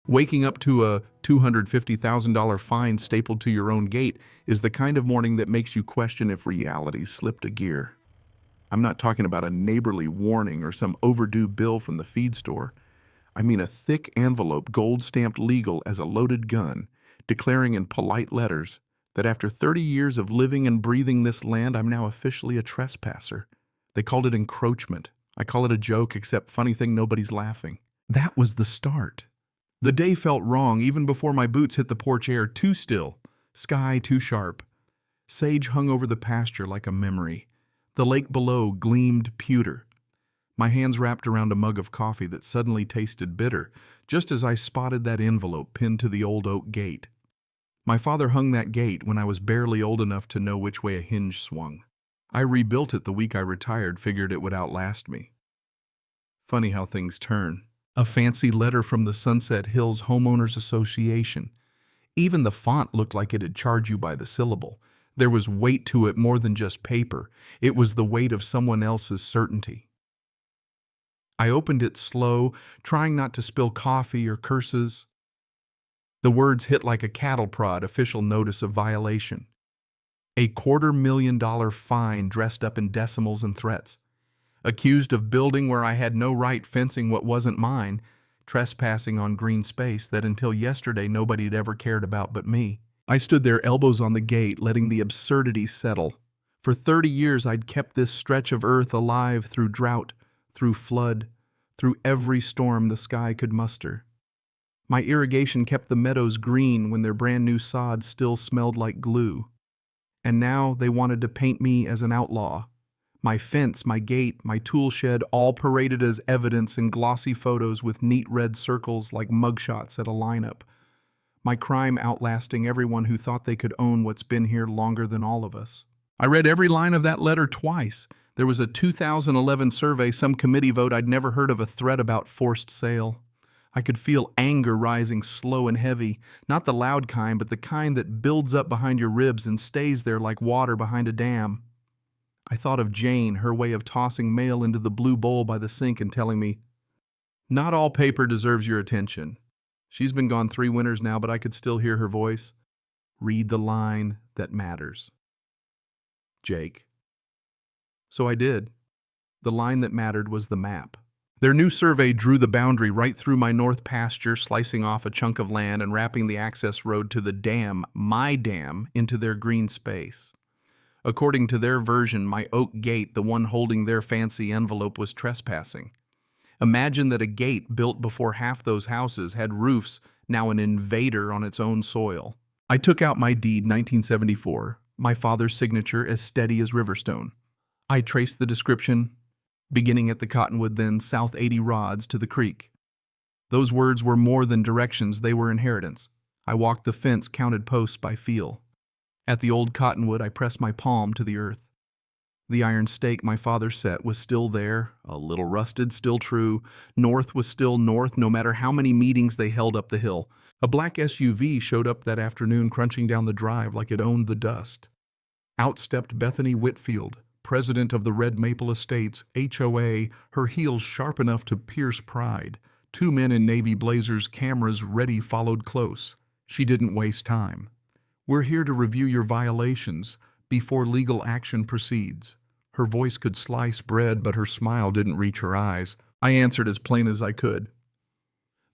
Waking up to a $250,000 fine stapled to your own gate is the kind of morning that makes you question if reality slipped a gear. I'm not talking about a neighborly warning or some overdue bill from the feed store. I mean a thick envelope, gold-stamped legal as a loaded gun, declaring in polite letters that after 30 years of living and breathing this land, I'm now officially a trespasser. They called it encroachment. I call it a joke, except funny thing, nobody's laughing. That was the start. The day felt wrong even before my boots hit the porch air, too still, sky too sharp. Sage hung over the pasture like a memory. The lake below gleamed pewter. My hands wrapped around a mug of coffee that suddenly tasted bitter, just as I spotted that envelope pinned to the old oak gate. My father hung that gate when I was barely old enough to know which way a hinge swung. I rebuilt it the week I retired, figured it would outlast me. Funny how things turn. A fancy letter from the Sunset Hills Homeowners Association. Even the font looked like it'd charge you by the syllable. There was weight to it more than just paper. It was the weight of someone else's certainty. I opened it slow, trying not to spill coffee or curses. The words hit like a cattle prod, official notice of violation. A $250,000 fine dressed up in decimals and threats. Accused of building where I had no right, fencing what wasn't mine, trespassing on green space that until yesterday nobody had ever cared about but me. I stood there, elbows on the gate, letting the absurdity settle. For 30 years I'd kept this stretch of earth alive through drought, through flood, through every storm the sky could muster. My irrigation kept the meadows green when their brand new sod still smelled like glue. And now they wanted to paint me as an outlaw. My fence, my gate, my tool shed, all paraded as evidence in glossy photos with neat red circles like mugshots at a lineup. My crime outlasting everyone who thought they could own what's been here longer than all of us. I read every line of that letter twice. There was a 2011 survey, some committee vote. I'd never heard of a threat about forced sale. I could feel anger rising slow and heavy, not the loud kind, but the kind that builds up behind your ribs and stays there like water behind a dam. I thought of Jane, her way of tossing mail into the blue bowl by the sink and telling me, "Not all paper deserves your attention." She's been gone 3 winters now, but I could still hear her voice. Read the line that matters. Jake. So I did. The line that mattered was the map. Their new survey drew the boundary right through my north pasture, slicing off a chunk of land and wrapping the access road to the dam, my dam, into their green space. According to their version, my oak gate, the one holding their fancy envelope, was trespassing. Imagine that a gate built before half those houses had roofs, now an invader on its own soil. I took out my deed, 1974, my father's signature as steady as Riverstone. I traced the description, beginning at the cottonwood, then south 80 rods to the creek. Those words were more than directions, they were inheritance. I walked the fence, counted posts by feel. At the old cottonwood, I pressed my palm to the earth. The iron stake my father set was still there, a little rusted, still true. North was still north, no matter how many meetings they held up the hill. A black SUV showed up that afternoon, crunching down the drive like it owned the dust. Out stepped Bethany Whitfield, president of the Red Maple Estates, HOA, her heels sharp enough to pierce pride. 2 men in navy blazers, cameras ready, followed close. She didn't waste time. "We're here to review your violations before legal action proceeds." Her voice could slice bread, but her smile didn't reach her eyes. I answered as plain as I could.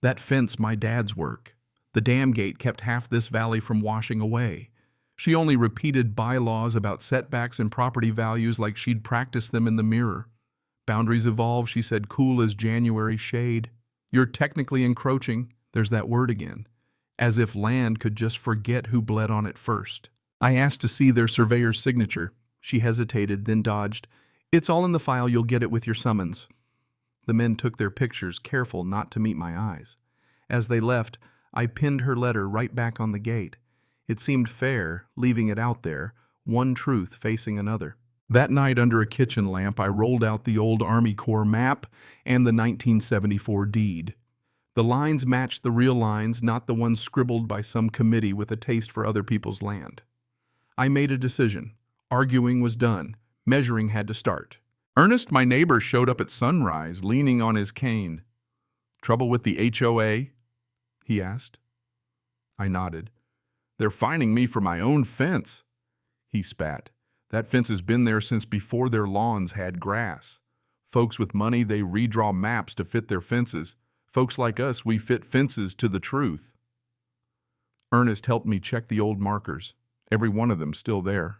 "That fence, my dad's work. The dam gate kept half this valley from washing away." She only repeated bylaws about setbacks and property values like she'd practiced them in the mirror. "Boundaries evolve," she said, cool as January shade. "You're technically encroaching," there's that word again, as if land could just forget who bled on it first. I asked to see their surveyor's signature. She hesitated, then dodged. "It's all in the file, you'll get it with your summons." The men took their pictures, careful not to meet my eyes. As they left, I pinned her letter right back on the gate. It seemed fair, leaving it out there, one truth facing another. That night, under a kitchen lamp, I rolled out the old Army Corps map and the 1974 deed. The lines matched the real lines, not the ones scribbled by some committee with a taste for other people's land. I made a decision. Arguing was done. Measuring had to start. Ernest, my neighbor, showed up at sunrise, leaning on his cane. "Trouble with the HOA?" he asked. I nodded. They're fining me for my own fence. He spat. That fence has been there since before their lawns had grass. Folks with money, they redraw maps to fit their fences. Folks like us, we fit fences to the truth. Ernest helped me check the old markers. Every one of them still there.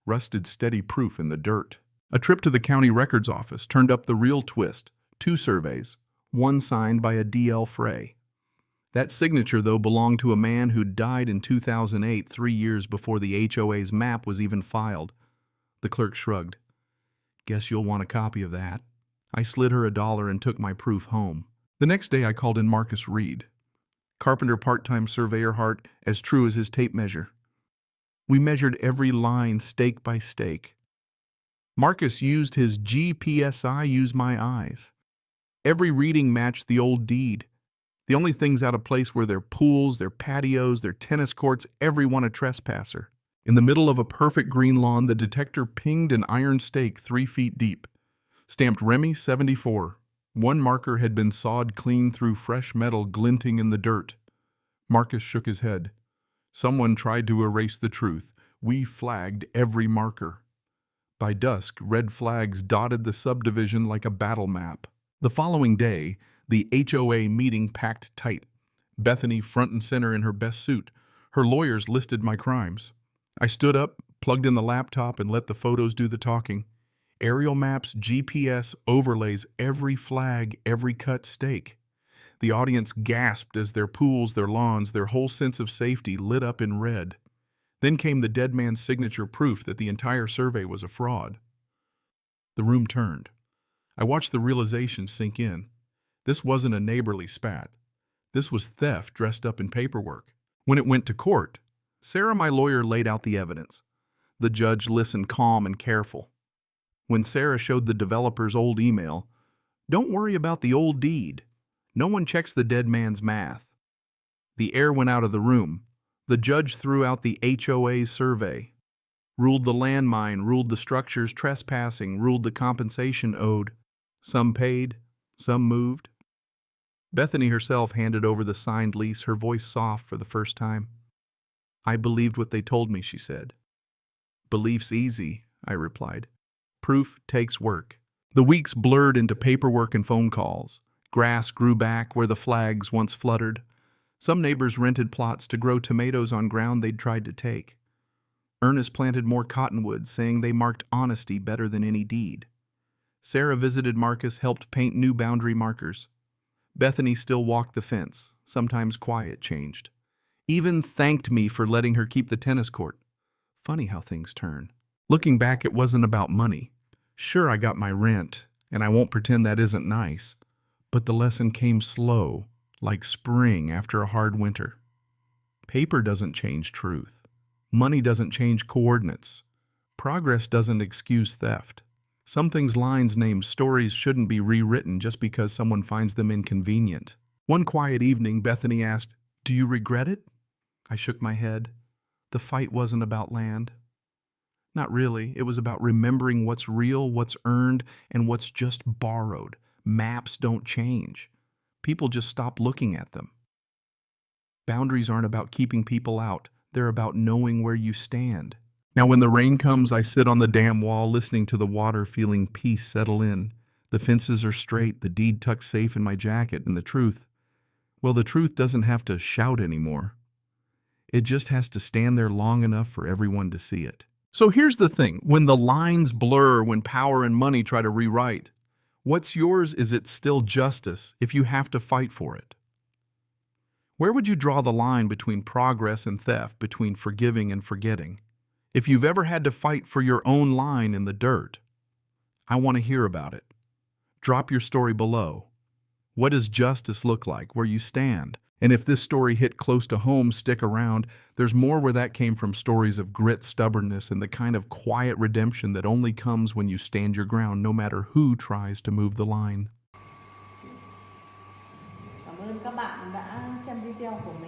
Rusted steady proof in the dirt. A trip to the county records office turned up the real twist. 2 surveys, one signed by a D.L. Frey. That signature, though, belonged to a man who died in 2008, 3 years before the HOA's map was even filed. The clerk shrugged. Guess you'll want a copy of that. I slid her $1 and took my proof home. The next day I called in Marcus Reed. Carpenter part-time surveyor heart, as true as his tape measure. We measured every line stake by stake. Marcus used his GPS, I used my eyes. Every reading matched the old deed. The only things out of place were their pools, their patios, their tennis courts, everyone a trespasser. In the middle of a perfect green lawn, the detector pinged an iron stake 3 feet deep. Stamped Remy 74. One marker had been sawed clean through fresh metal glinting in the dirt. Marcus shook his head. Someone tried to erase the truth. We flagged every marker. By dusk, red flags dotted the subdivision like a battle map. The following day, the HOA meeting packed tight. Bethany front and center in her best suit. Her lawyers listed my crimes. I stood up, plugged in the laptop, and let the photos do the talking. Aerial maps, GPS, overlays, every flag, every cut stake. The audience gasped as their pools, their lawns, their whole sense of safety lit up in red. Then came the dead man's signature proof that the entire survey was a fraud. The room turned. I watched the realization sink in. This wasn't a neighborly spat. This was theft dressed up in paperwork. When it went to court, Sarah, my lawyer, laid out the evidence. The judge listened calm and careful. When Sarah showed the developer's old email, "Don't worry about the old deed. No one checks the dead man's math." The air went out of the room. The judge threw out the HOA's survey, ruled the landmine, ruled the structure's trespassing, ruled the compensation owed. Some paid, some moved. Bethany herself handed over the signed lease, her voice soft for the first time. "I believed what they told me," she said. "Belief's easy," I replied. "Proof takes work." The weeks blurred into paperwork and phone calls. Grass grew back where the flags once fluttered. Some neighbors rented plots to grow tomatoes on ground they'd tried to take. Ernest planted more cottonwoods, saying they marked honesty better than any deed. Sarah visited Marcus, helped paint new boundary markers. Bethany still walked the fence, sometimes quiet changed. Even thanked me for letting her keep the tennis court. Funny how things turn. Looking back, it wasn't about money. Sure, I got my rent, and I won't pretend that isn't nice. But the lesson came slow, like spring after a hard winter. Paper doesn't change truth. Money doesn't change coordinates. Progress doesn't excuse theft. Some things lines named stories shouldn't be rewritten just because someone finds them inconvenient. One quiet evening, Bethany asked, "Do you regret it?" I shook my head. The fight wasn't about land. Not really. It was about remembering what's real, what's earned, and what's just borrowed. Maps don't change. People just stop looking at them. Boundaries aren't about keeping people out. They're about knowing where you stand. Now, when the rain comes, I sit on the dam wall, listening to the water, feeling peace settle in. The fences are straight, the deed tucked safe in my jacket, and the truth, well, the truth doesn't have to shout anymore. It just has to stand there long enough for everyone to see it. So here's the thing. When the lines blur, when power and money try to rewrite, what's yours? Is it still justice if you have to fight for it? Where would you draw the line between progress and theft, between forgiving and forgetting? If you've ever had to fight for your own line in the dirt, I want to hear about it. Drop your story below. What does justice look like, where you stand? And if this story hit close to home, stick around. There's more where that came from, stories of grit, stubbornness, and the kind of quiet redemption that only comes when you stand your ground, no matter who tries to move the line. Cảm ơn các bạn đã xem video của mình.